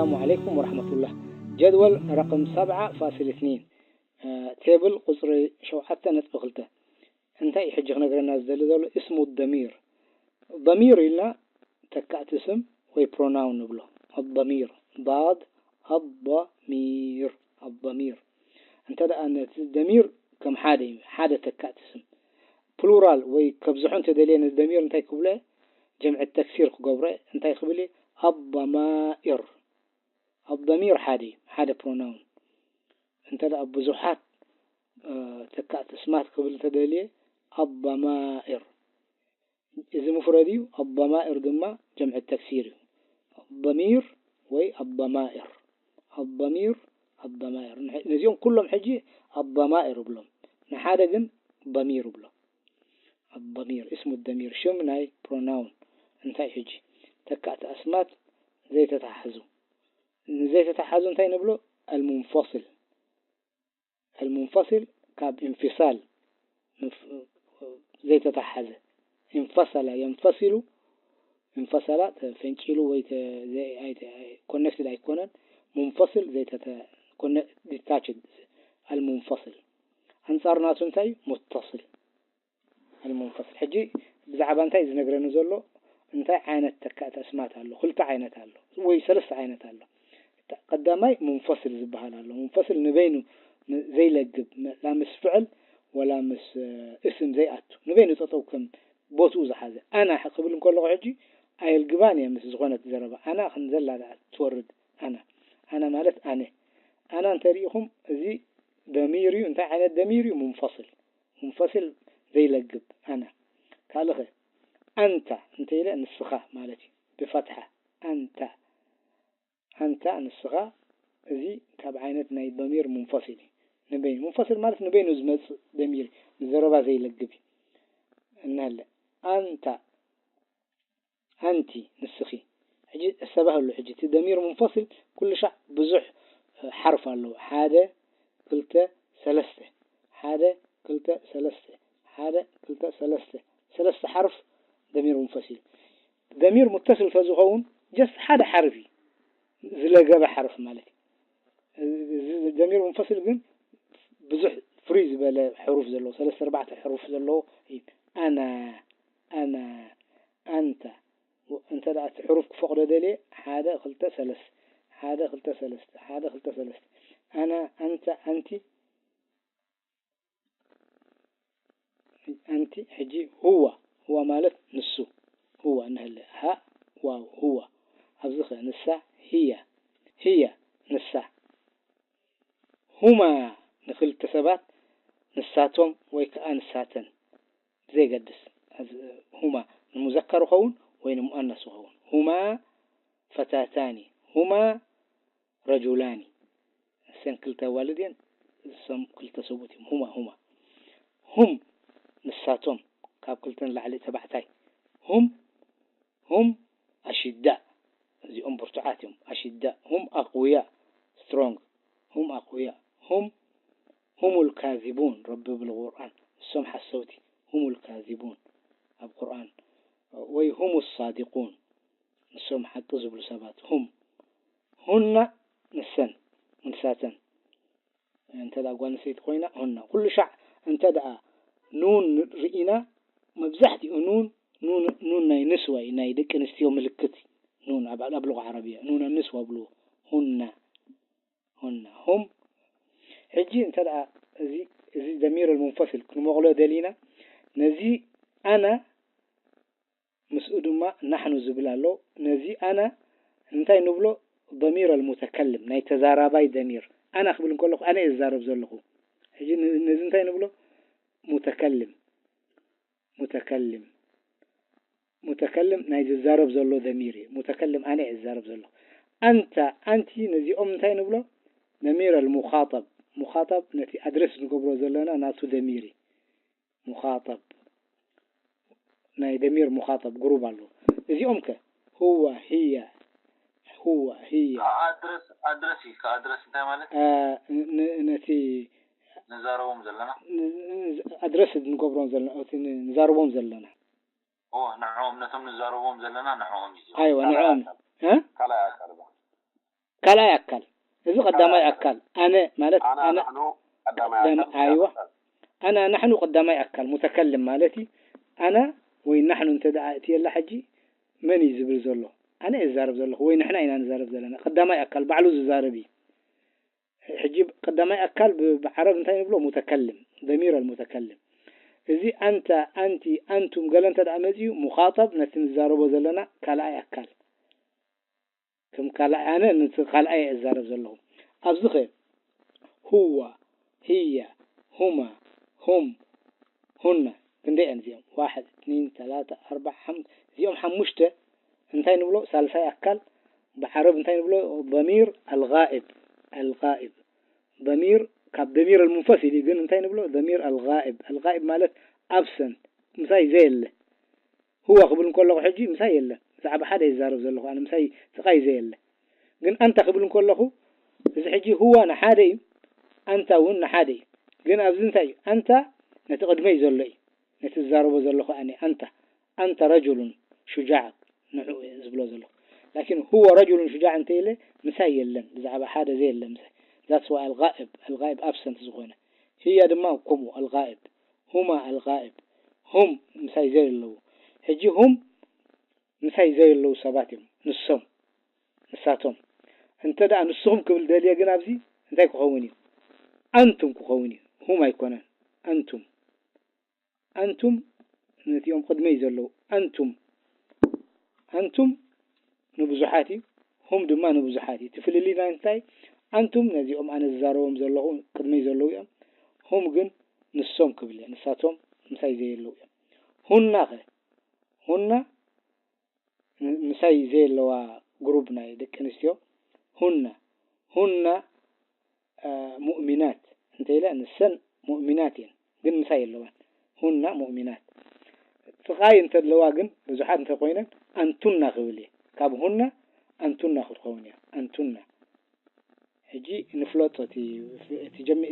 السلام عليكم ورحمة الله. جدول رقم 7.2 تيبل قصري شو حتى نتبخلته انت يحجغ نقرنا الزلزال اسمه الضمير. ضمير إلا تكأت اسم وي بروناون نبله الضمير ضاد الضمير الضمير انت أن الضمير كم حادة تكأت اسم بلورال وي كبزحون تدلين الضمير انت يقبله جمع التكسير قبره انت يقبله الضمائر. الضمير حادة بروناون انت لا بزحات تكأت اسمات قبل تدليه الضمائر. إذا مفردي الضمائر دم جمع التكسير الضمير وي الضمائر الضمير الضمائر نزيون كلهم حجي الضمائر بلهم نحادقن ضمير بلهم الضمير اسمه الضمير شو من هاي بروناون انتي حجي تكأت اسمات زي تتحزو انتي نبلو المنفصل. المنفصل كاب انفصال زي تتحزه انفصل ينفصل انفصلات فنشيلو ويت زي اي كونكتد ايكونن منفصل زي ديتاتشد المنفصل انصار ناس انتي متصل المنفصل حجي بزعبان انتي اذا نقرأ نزله انتي عينة تكأت اسمات له خلت عينة له وي سلس عينة له قدامي منفصل زبهان له منفصل نبينه زي لقب لا مس فعل ولا مس اسم زي اتو نبينه تطوكم بوتو زحازة أنا حقبلهم كل عجي أي الجبانية مس زغنة زربة أنا خنزل على تورد أنا مالت أنا تاريخهم زي ضميري أنت على ضميري منفصل زي لقب أنا كالخ أنت إلى نسخة مالتي بفتحة أنت نسخة زي كابعينتنا الضمير منفصل نبين منفصل مالت نبين زمز ضميري زربة زي لقبي نهلا أنتي نسخي حجي السبه له حجي ضمير منفصل كل شيء بزح حرف له حادة قلت ثلاثة حادة قلت ثلاثة حادة قلت ثلاثة حرف ضمير منفصل. ضمير متصل فزخون جس حادة حرفي زلقة حرف مالتي ضمير منفصل جن بزح فريز بلا حروف زلو 3-4 حروف زلو أنا أنت لا حروف فوق دليل حادة خلت ثلاث حادة خلت ثلاث أنا أنت حجي هو مالت نسو هو نهلا ها واو هو أبزخ نسا هي نسا هما نخل تسبات نساتهم ويكأن ساتن زي قدس هما المذكر خون وين مؤنث خون هما فتاتان هما رجلان سن كلتا والدين سم كلتا سبوتهم هم نساتهم كاب كلتن لعلي تبعتاي هم أشداء زي برتعاتهم أشداء هم أقوياء strong هم أقوياء هم الكاذبون رب بالقرآن السمح الصوتي هم الكاذبون القرآن وهم الصادقون السمح الطزب لسبات هن نساتن انت دا قوان نسيت خوينا هن كل شع انت دا نون رئينا مبزحتي نون ناي نسوة ناي دك نستيو ملكتي نون أبلغ عربية نون النسوة بلو هم حجي انت دا زي ضمير المنفصل كنو مغلو دلينا نزي أنا مسؤول ما نحن زبلالو نزي أنا انتي نبلو ضمير المتكلم ناي تزارباي ضمير أنا أخبرن كلكم أنا إزارب زلكم حجي نزي انتي نبلو متكلم ناي تزارب زلو ضميري متكلم أنا إزارب زلو أنتي نزي انتي نبلو ضمير المخاطب نتي أدرس نقبرو زلنا ناتو ضميري مخاطب ناي ضمير مخاطب جروب له زي أمك هو هي أدرسي كأدرس ده مالك نتي نزارهم زلنا أدرس نقبرون زلنا أو نزارهم زلنا نعم نتم نزارهم زلنا نعم أيوة نعم ها كلا يا كربا كلا أكل إذا قدامي أكل أنا مالت أنا نحن قدامي أكل. أيوة أنا نحن قدامي أكل متكلم مالتي أنا وين نحن أنت دعاتي الله حجي من يزبر زله أنا الزارب زله وين نحن أين نزارب زلنا قدامي أكل بعلو الزاربي حجيب قدامي أكل بعرب أنت يقولوا متكلم ضمير المتكلم إذا أنت أنتم قال أنت دعمتي مخاطب نتن الزارب زلنا كلا أكل كم كلا أنا نتقال أي الزارب زلهم أصدقائي هو هي هما هم هن كندي أنزيهم 1 2 3 4 5 زيهم حمشته انتين نقولوا ثالثة أكل بعرب انتين نقولوا ضمير الغائب ضمير كضمير المنفصل يقول انتين نقولوا ضمير الغائب مالت absent مساي زي اللي هو قبل كله حجي مساي اللي صعب حدا يزارب زله أنا مساي تقاي زي اللي قل أنت قبل كله إذا حجي هو أنا حادي أنت وهن حادي قل أبزنتي أنت نتقدمي زلي نتزارب زله أني أنت رجل شجاع نحو زبلو زله لكن هو رجل شجاع انتيله مساي اللم زعب حدا زي اللم ذات سواء الغائب absent زغونه هي دما كمو الغائب هما الغائب هم مساي زي اللو هجي هم مساي زي اللو سباتهم نساتهم انت دا نصهم قبل داليا جنابزي انت كخوني انتم كخوني هما يكونن انتم نتيهم قدمي زلو أنتم نبزحاتي هم دما نبزحاتي تفللينا انتاي أنتم نزيهم أنا الزاروهم زلوهم قدمي زلوهم هم جن نصهم قبل نساتهم مساي زي اللوهم هن مساي زي اللوا جروبنا يدكنستيو هن مؤمنات انتي لا نسن مؤمناتين جن مساي اللوان هن مؤمنات تقاي انت اللواجن بزحات انت قوينا أنتن قولي كابهن أنتن أخذ قونيا أنتن هجي نفلطتي تجمع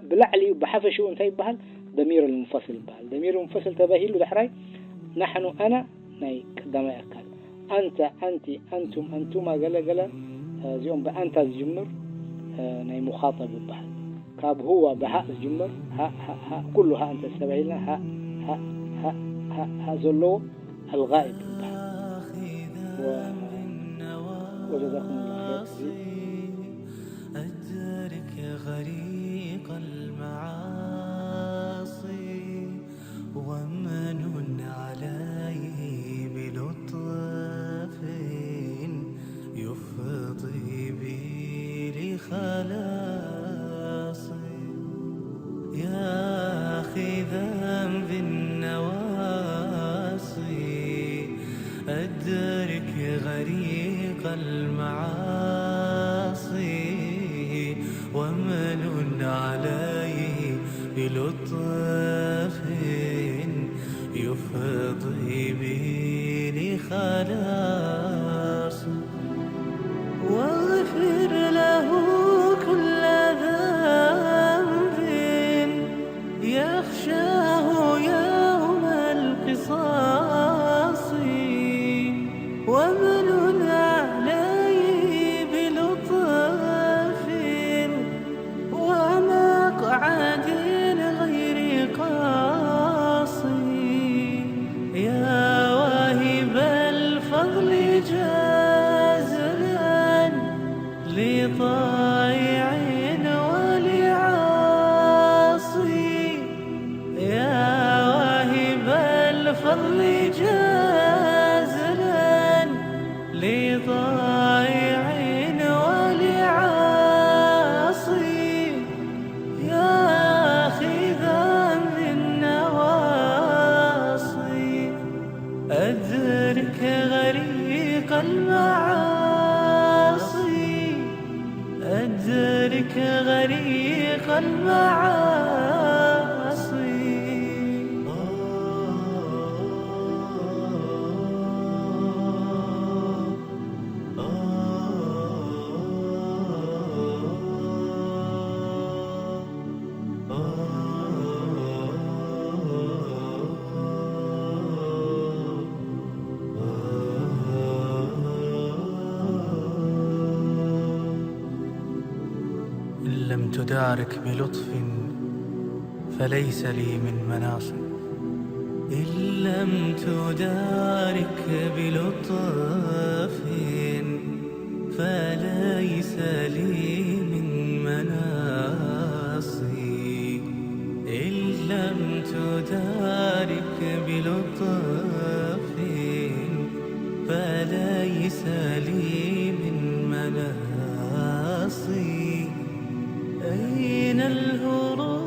بلعلي بحفشوا انتي بهال ضمير المنفصل بهال ضمير المنفصل تباهيل ودحراي نحن أنا ناي قدامي أكل أنت أنتم أنتما قال زيهم بأنت الجمر ناي مخاطب بهال كاب هو بها الجمر ها كلها أنت السبعين ها زلو الغائب وجزاكم الله خير. أدرك غريق المعاصي ومن عليه بلطف يفضي بي لخلاصي يا أخي ذنب النواصي أدرك غريق المعاصي ومن عليه بلطف يفضي بي لخلاص واغفر له كل ذنب يخشاه يوم القصاص ومن عليه بلطف ومقعد غير قاصي يا واهب الفضل جازلا لطائع ولعاصي يا واهب الفضل جازلا لطائع ولعاصي يا أخي ذنب النواصي أدرك غريق المعاصي أدرك غريق المعاصي لم تدارك بلطف فليس لي من مناص. إن لم تدارك بلطف فليس لي من مناصي. إن لم تدارك بلطف فليس لي من مناصي. أين الهروب